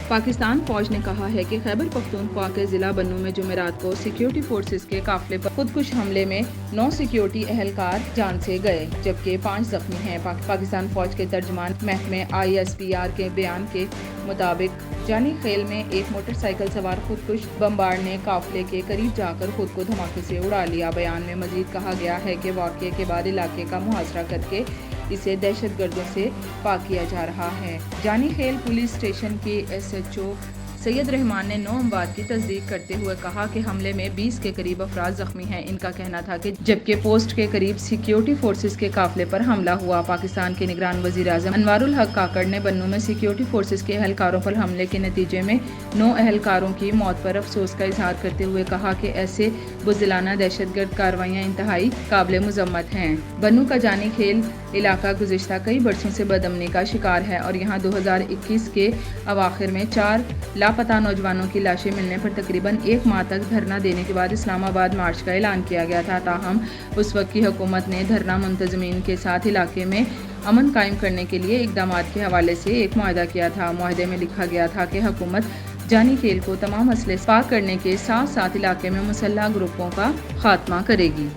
پاکستان فوج نے کہا ہے کہ خیبر پختونخوا کے ضلع بنوں میں جمعرات کو سیکیورٹی فورسز کے قافلے پر خودکش حملے میں 9 سیکیورٹی اہلکار جان سے گئے جبکہ 5 زخمی ہیں۔ پاکستان فوج کے ترجمان محکمہ ISPR کے بیان کے مطابق جانی خیل میں ایک موٹر سائیکل سوار خودکش بمبار نے قافلے کے قریب جا کر خود کو دھماکے سے اڑا لیا۔ بیان میں مزید کہا گیا ہے کہ واقعے کے بعد علاقے کا محاصرہ کر کے اسے دہشت گردوں سے پاک کیا جا رہا ہے۔ جانی خیل پولیس اسٹیشن کے SHO سید رحمان نے 9 اموات کی تصدیق کرتے ہوئے کہا کہ حملے میں 20 کے قریب افراد زخمی ہیں۔ ان کا کہنا تھا کہ جبکہ پوسٹ کے قریب سیکیورٹی فورسز کے قافلے پر حملہ ہوا۔ پاکستان کے نگران وزیر اعظم انوار الحق کاکڑ نے بنوں میں سیکیورٹی فورسز کے اہلکاروں پر حملے کے نتیجے میں 9 اہلکاروں کی موت پر افسوس کا اظہار کرتے ہوئے کہا کہ ایسے بزدلانہ دہشت گرد کارروائیاں انتہائی قابل مذمت ہیں۔ بنوں کا جانی خیل علاقہ گزشتہ کئی برسوں سے بدامنی کا شکار ہے اور یہاں 2021 کے اواخر میں 4 لاپتہ نوجوانوں کی لاشیں ملنے پر تقریباً 1 ماہ تک دھرنا دینے کے بعد اسلام آباد مارچ کا اعلان کیا گیا تھا۔ تاہم اس وقت کی حکومت نے دھرنا منتظمین کے ساتھ علاقے میں امن قائم کرنے کے لیے اقدامات کے حوالے سے ایک معاہدہ کیا تھا۔ معاہدے میں لکھا گیا تھا کہ حکومت جانی خیل کو تمام اسلحے پاک کرنے کے ساتھ ساتھ علاقے میں مسلح گروپوں کا خاتمہ کرے گی۔